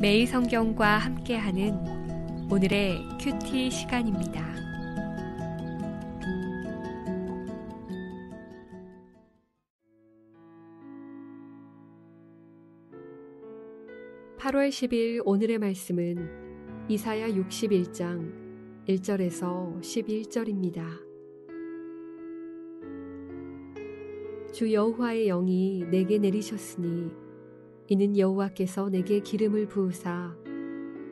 매일 성경과 함께하는 오늘의 큐티 시간입니다. (8월 10일) 오늘의 말씀은 이사야 61장 1절에서 11절입니다. 주 여호와의 영이 내게 내리셨으니 이는 여호와께서 내게 기름을 부으사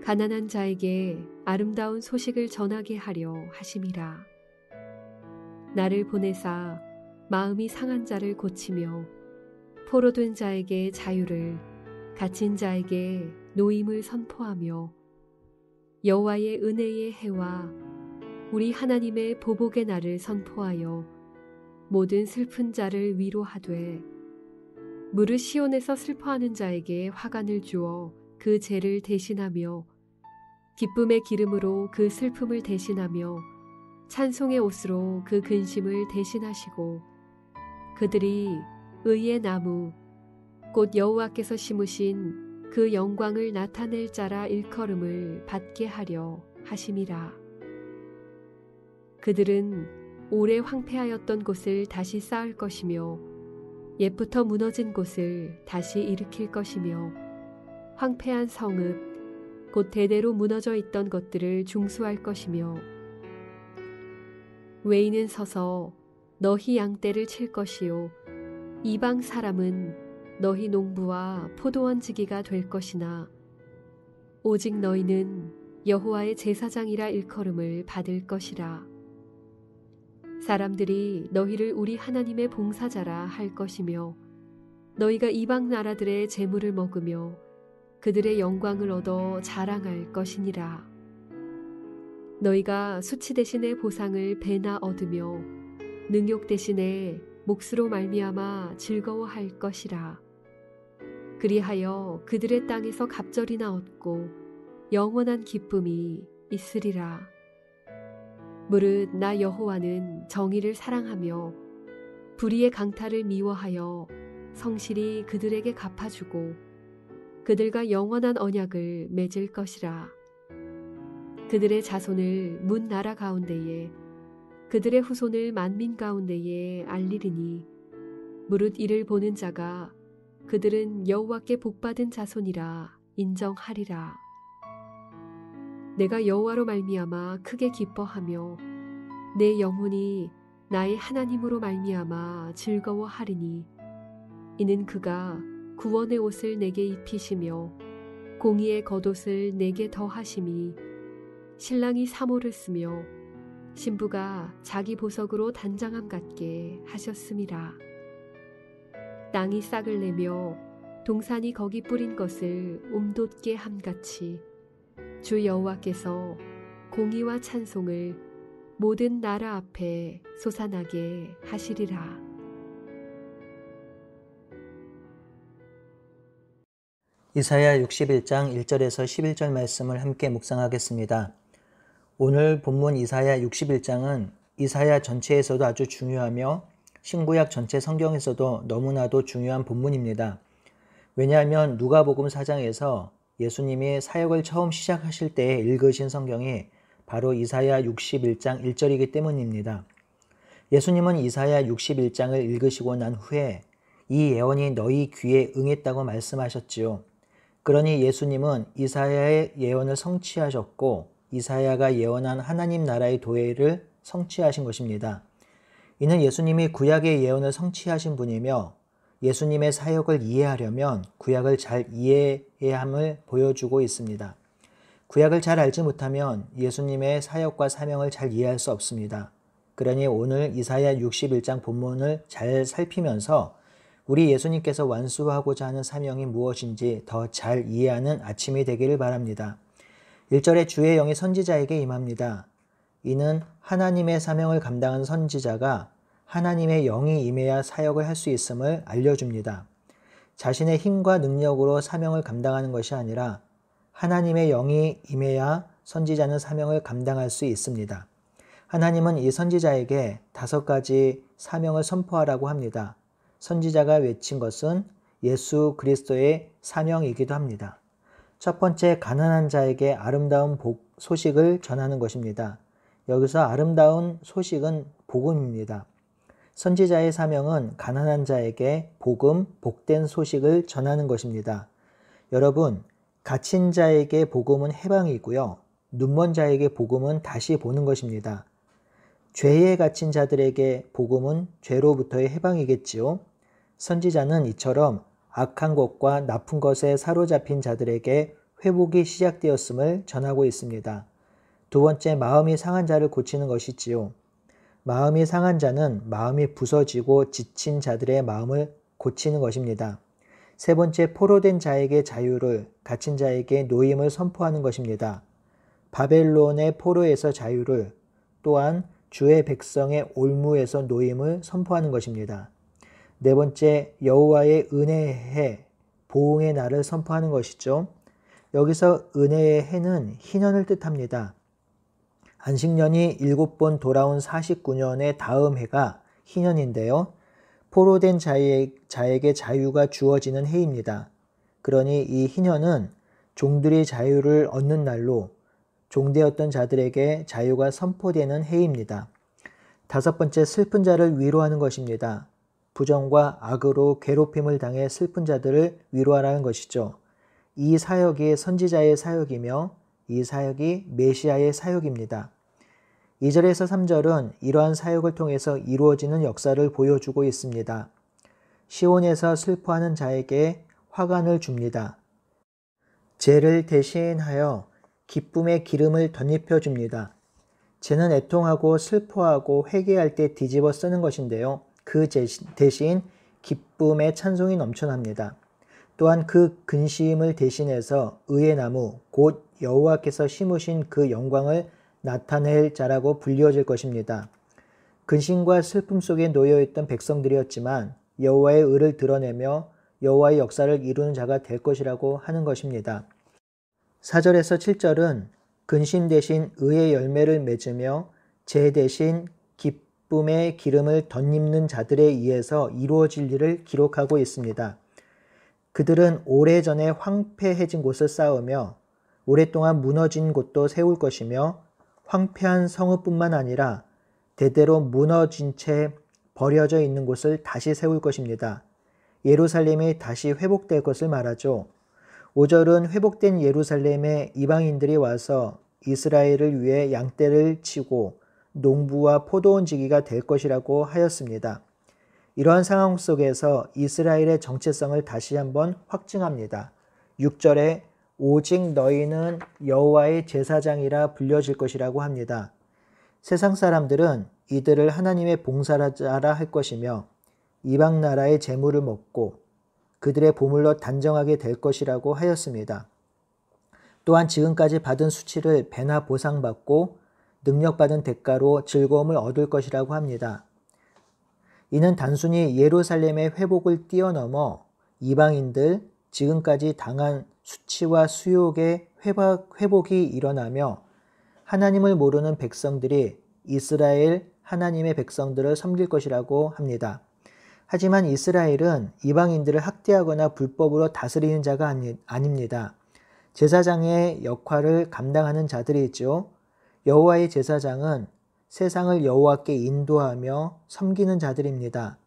가난한 자에게 아름다운 소식을 전하게 하려 하심이라. 나를 보내사 마음이 상한 자를 고치며 포로된 자에게 자유를, 갇힌 자에게 노임을 선포하며 여호와의 은혜의 해와 우리 하나님의 보복의 날을 선포하여 모든 슬픈 자를 위로하되 무릇 시온에서 슬퍼하는 자에게 화관을 주어 그 죄를 대신하며 기쁨의 기름으로 그 슬픔을 대신하며 찬송의 옷으로 그 근심을 대신하시고 그들이 의의 나무 곧 여호와께서 심으신 그 영광을 나타낼 자라 일컬음을 받게 하려 하심이라. 그들은 오래 황폐하였던 곳을 다시 쌓을 것이며 옛부터 무너진 곳을 다시 일으킬 것이며 황폐한 성읍 곧 대대로 무너져 있던 것들을 중수할 것이며 외인은 서서 너희 양떼를 칠 것이요 이방 사람은 너희 농부와 포도원지기가 될 것이나 오직 너희는 여호와의 제사장이라 일컬음을 받을 것이라. 사람들이 너희를 우리 하나님의 봉사자라 할 것이며 너희가 이방 나라들의 재물을 먹으며 그들의 영광을 얻어 자랑할 것이니라. 너희가 수치 대신에 보상을 배나 얻으며 능욕 대신에 몫으로 말미암아 즐거워할 것이라. 그리하여 그들의 땅에서 갑절이나 얻고 영원한 기쁨이 있으리라. 무릇 나 여호와는 정의를 사랑하며 불의의 강탈을 미워하여 성실히 그들에게 갚아주고 그들과 영원한 언약을 맺을 것이라. 그들의 자손을 문 나라 가운데에 그들의 후손을 만민 가운데에 알리리니 무릇 이를 보는 자가 그들은 여호와께 복받은 자손이라 인정하리라. 내가 여호와로 말미암아 크게 기뻐하며 내 영혼이 나의 하나님으로 말미암아 즐거워하리니 이는 그가 구원의 옷을 내게 입히시며 공의의 겉옷을 내게 더하심이 신랑이 사모를 쓰며 신부가 자기 보석으로 단장함 같게 하셨음이라. 땅이 싹을 내며 동산이 거기 뿌린 것을 움돋게 함같이 주 여호와께서 공의와 찬송을 모든 나라 앞에 솟아나게 하시리라. 이사야 61장 1절에서 11절 말씀을 함께 묵상하겠습니다. 오늘 본문 이사야 61장은 이사야 전체에서도 아주 중요하며 신구약 전체 성경에서도 너무나도 중요한 본문입니다. 왜냐하면 누가복음 4장에서 예수님이 사역을 처음 시작하실 때 읽으신 성경이 바로 이사야 61장 1절이기 때문입니다. 예수님은 이사야 61장을 읽으시고 난 후에 이 예언이 너희 귀에 응했다고 말씀하셨지요. 그러니 예수님은 이사야의 예언을 성취하셨고 이사야가 예언한 하나님 나라의 도래를 성취하신 것입니다. 이는 예수님이 구약의 예언을 성취하신 분이며 예수님의 사역을 이해하려면 구약을 잘 이해해야 함을 보여주고 있습니다. 구약을 잘 알지 못하면 예수님의 사역과 사명을 잘 이해할 수 없습니다. 그러니 오늘 이사야 61장 본문을 잘 살피면서 우리 예수님께서 완수하고자 하는 사명이 무엇인지 더 잘 이해하는 아침이 되기를 바랍니다. 1절에 주의 영이 선지자에게 임합니다. 이는 하나님의 사명을 감당한 선지자가 하나님의 영이 임해야 사역을 할 수 있음을 알려줍니다. 자신의 힘과 능력으로 사명을 감당하는 것이 아니라 하나님의 영이 임해야 선지자는 사명을 감당할 수 있습니다. 하나님은 이 선지자에게 5가지 사명을 선포하라고 합니다. 선지자가 외친 것은 예수 그리스도의 사명이기도 합니다. 첫 번째, 가난한 자에게 아름다운 소식을 전하는 것입니다. 여기서 아름다운 소식은 복음입니다. 선지자의 사명은 가난한 자에게 복음, 복된 소식을 전하는 것입니다. 여러분, 갇힌 자에게 복음은 해방이고요. 눈먼 자에게 복음은 다시 보는 것입니다. 죄에 갇힌 자들에게 복음은 죄로부터의 해방이겠지요. 선지자는 이처럼 악한 것과 나쁜 것에 사로잡힌 자들에게 회복이 시작되었음을 전하고 있습니다. 두 번째, 마음이 상한 자를 고치는 것이지요. 마음이 상한 자는 마음이 부서지고 지친 자들의 마음을 고치는 것입니다. 세 번째, 포로된 자에게 자유를, 갇힌 자에게 노임을 선포하는 것입니다. 바벨론의 포로에서 자유를, 또한 주의 백성의 올무에서 노임을 선포하는 것입니다. 네 번째, 여호와의 은혜의 해, 보응의 날을 선포하는 것이죠. 여기서 은혜의 해는 희년을 뜻합니다. 안식년이 7번 돌아온 49년의 다음 해가 희년인데요. 포로된 자에게 자유가 주어지는 해입니다. 그러니 이 희년은 종들이 자유를 얻는 날로 종되었던 자들에게 자유가 선포되는 해입니다. 다섯 번째, 슬픈 자를 위로하는 것입니다. 부정과 악으로 괴롭힘을 당해 슬픈 자들을 위로하라는 것이죠. 이 사역이 선지자의 사역이며 이 사역이 메시아의 사역입니다. 2절에서 3절은 이러한 사역을 통해서 이루어지는 역사를 보여주고 있습니다. 시온에서 슬퍼하는 자에게 화관을 줍니다. 죄를 대신하여 기쁨의 기름을 덧입혀 줍니다. 죄는 애통하고 슬퍼하고 회개할 때 뒤집어 쓰는 것인데요. 그 대신 기쁨의 찬송이 넘쳐납니다. 또한 그 근심을 대신해서 의의 나무, 곧 여호와께서 심으신 그 영광을 나타낼 자라고 불리워질 것입니다. 근심과 슬픔 속에 놓여있던 백성들이었지만 여호와의 의를 드러내며 여호와의 역사를 이루는 자가 될 것이라고 하는 것입니다. 4절에서 7절은 근심 대신 의의 열매를 맺으며 죄 대신 기쁨의 기름을 덧입는 자들에 의해서 이루어질 일을 기록하고 있습니다. 그들은 오래전에 황폐해진 곳을 쌓으며 오랫동안 무너진 곳도 세울 것이며 황폐한 성읍뿐만 아니라 대대로 무너진 채 버려져 있는 곳을 다시 세울 것입니다. 예루살렘이 다시 회복될 것을 말하죠. 5절은 회복된 예루살렘에 이방인들이 와서 이스라엘을 위해 양떼를 치고 농부와 포도원 지기가 될 것이라고 하였습니다. 이러한 상황 속에서 이스라엘의 정체성을 다시 한번 확증합니다. 6절에 오직 너희는 여호와의 제사장이라 불려질 것이라고 합니다. 세상 사람들은 이들을 하나님의 봉사자라 할 것이며 이방 나라의 재물을 먹고 그들의 보물로 단정하게 될 것이라고 하였습니다. 또한 지금까지 받은 수치를 배나 보상받고 능력받은 대가로 즐거움을 얻을 것이라고 합니다. 이는 단순히 예루살렘의 회복을 뛰어넘어 이방인들 지금까지 당한 수치와 수욕의 회복이 일어나며 하나님을 모르는 백성들이 이스라엘 하나님의 백성들을 섬길 것이라고 합니다. 하지만 이스라엘은 이방인들을 학대하거나 불법으로 다스리는 자가 아닙니다. 제사장의 역할을 감당하는 자들이죠. 여호와의 제사장은 세상을 여호와께 인도하며 섬기는 자들입니다.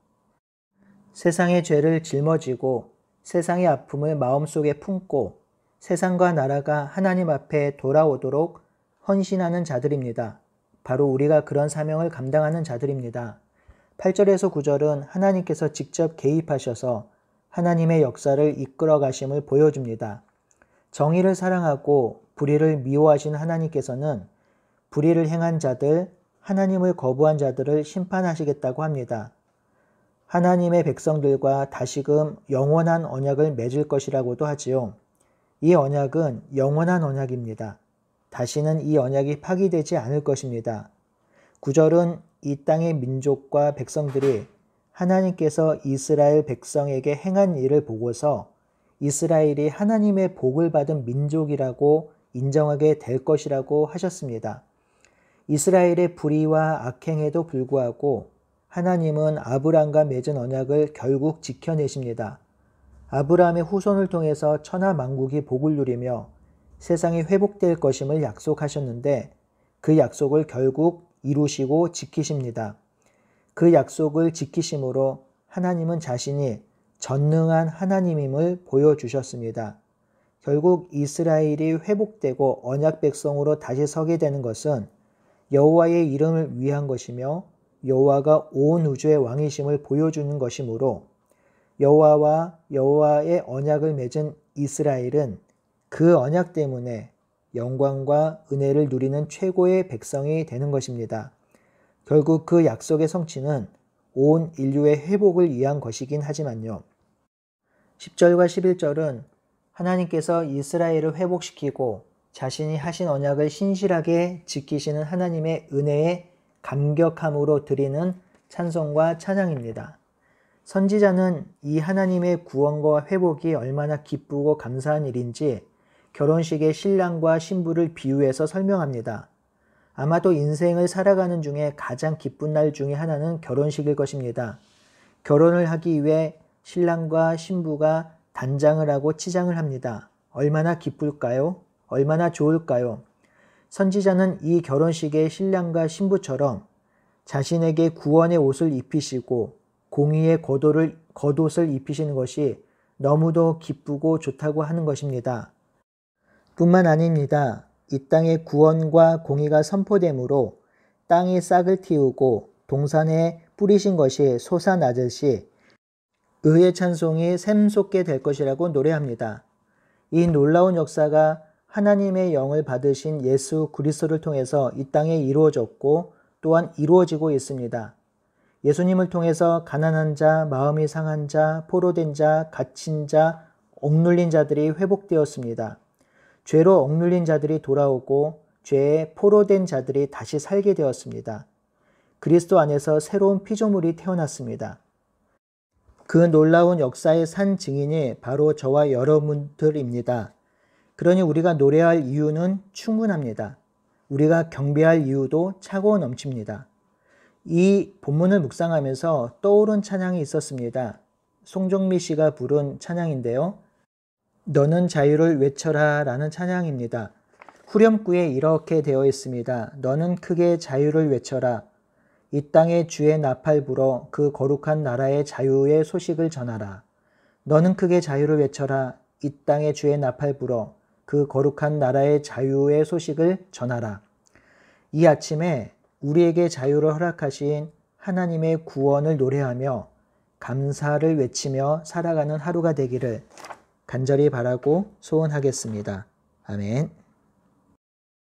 세상의 죄를 짊어지고 세상의 아픔을 마음속에 품고 세상과 나라가 하나님 앞에 돌아오도록 헌신하는 자들입니다. 바로 우리가 그런 사명을 감당하는 자들입니다. 8절에서 9절은 하나님께서 직접 개입하셔서 하나님의 역사를 이끌어 가심을 보여줍니다. 정의를 사랑하고 불의를 미워하신 하나님께서는 불의를 행한 자들, 하나님을 거부한 자들을 심판하시겠다고 합니다. 하나님의 백성들과 다시금 영원한 언약을 맺을 것이라고도 하지요. 이 언약은 영원한 언약입니다. 다시는 이 언약이 파기되지 않을 것입니다. 9절은 이 땅의 민족과 백성들이 하나님께서 이스라엘 백성에게 행한 일을 보고서 이스라엘이 하나님의 복을 받은 민족이라고 인정하게 될 것이라고 하셨습니다. 이스라엘의 불의와 악행에도 불구하고 하나님은 아브람과 맺은 언약을 결국 지켜내십니다. 아브라함의 후손을 통해서 천하 만국이 복을 누리며 세상이 회복될 것임을 약속하셨는데 그 약속을 결국 이루시고 지키십니다. 그 약속을 지키심으로 하나님은 자신이 전능한 하나님임을 보여주셨습니다. 결국 이스라엘이 회복되고 언약 백성으로 다시 서게 되는 것은 여호와의 이름을 위한 것이며 여호와가 온 우주의 왕이심을 보여주는 것이므로 여호와와 여호와의 언약을 맺은 이스라엘은 그 언약 때문에 영광과 은혜를 누리는 최고의 백성이 되는 것입니다. 결국 그 약속의 성취는 온 인류의 회복을 위한 것이긴 하지만요. 10절과 11절은 하나님께서 이스라엘을 회복시키고 자신이 하신 언약을 신실하게 지키시는 하나님의 은혜에 감격함으로 드리는 찬송과 찬양입니다. 선지자는 이 하나님의 구원과 회복이 얼마나 기쁘고 감사한 일인지 결혼식의 신랑과 신부를 비유해서 설명합니다. 아마도 인생을 살아가는 중에 가장 기쁜 날 중에 하나는 결혼식일 것입니다. 결혼을 하기 위해 신랑과 신부가 단장을 하고 치장을 합니다. 얼마나 기쁠까요? 얼마나 좋을까요? 선지자는 이 결혼식의 신랑과 신부처럼 자신에게 구원의 옷을 입히시고 공의의 겉옷을 입히시는 것이 너무도 기쁘고 좋다고 하는 것입니다. 뿐만 아닙니다. 이 땅에 구원과 공의가 선포되므로 땅이 싹을 틔우고 동산에 뿌리신 것이 솟아나듯이 의의 찬송이 샘솟게 될 것이라고 노래합니다. 이 놀라운 역사가 하나님의 영을 받으신 예수 그리스도를 통해서 이 땅에 이루어졌고 또한 이루어지고 있습니다. 예수님을 통해서 가난한 자, 마음이 상한 자, 포로된 자, 갇힌 자, 억눌린 자들이 회복되었습니다. 죄로 억눌린 자들이 돌아오고 죄에 포로된 자들이 다시 살게 되었습니다. 그리스도 안에서 새로운 피조물이 태어났습니다. 그 놀라운 역사의 산 증인이 바로 저와 여러분들입니다. 그러니 우리가 노래할 이유는 충분합니다. 우리가 경배할 이유도 차고 넘칩니다. 이 본문을 묵상하면서 떠오른 찬양이 있었습니다. 송정미 씨가 부른 찬양인데요. 너는 자유를 외쳐라 라는 찬양입니다. 후렴구에 이렇게 되어 있습니다. 너는 크게 자유를 외쳐라. 이 땅에 주의 나팔 불어 그 거룩한 나라의 자유의 소식을 전하라. 너는 크게 자유를 외쳐라. 이 땅에 주의 나팔 불어 그 거룩한 나라의 자유의 소식을 전하라. 이 아침에 우리에게 자유를 허락하신 하나님의 구원을 노래하며 감사를 외치며 살아가는 하루가 되기를 간절히 바라고 소원하겠습니다. 아멘.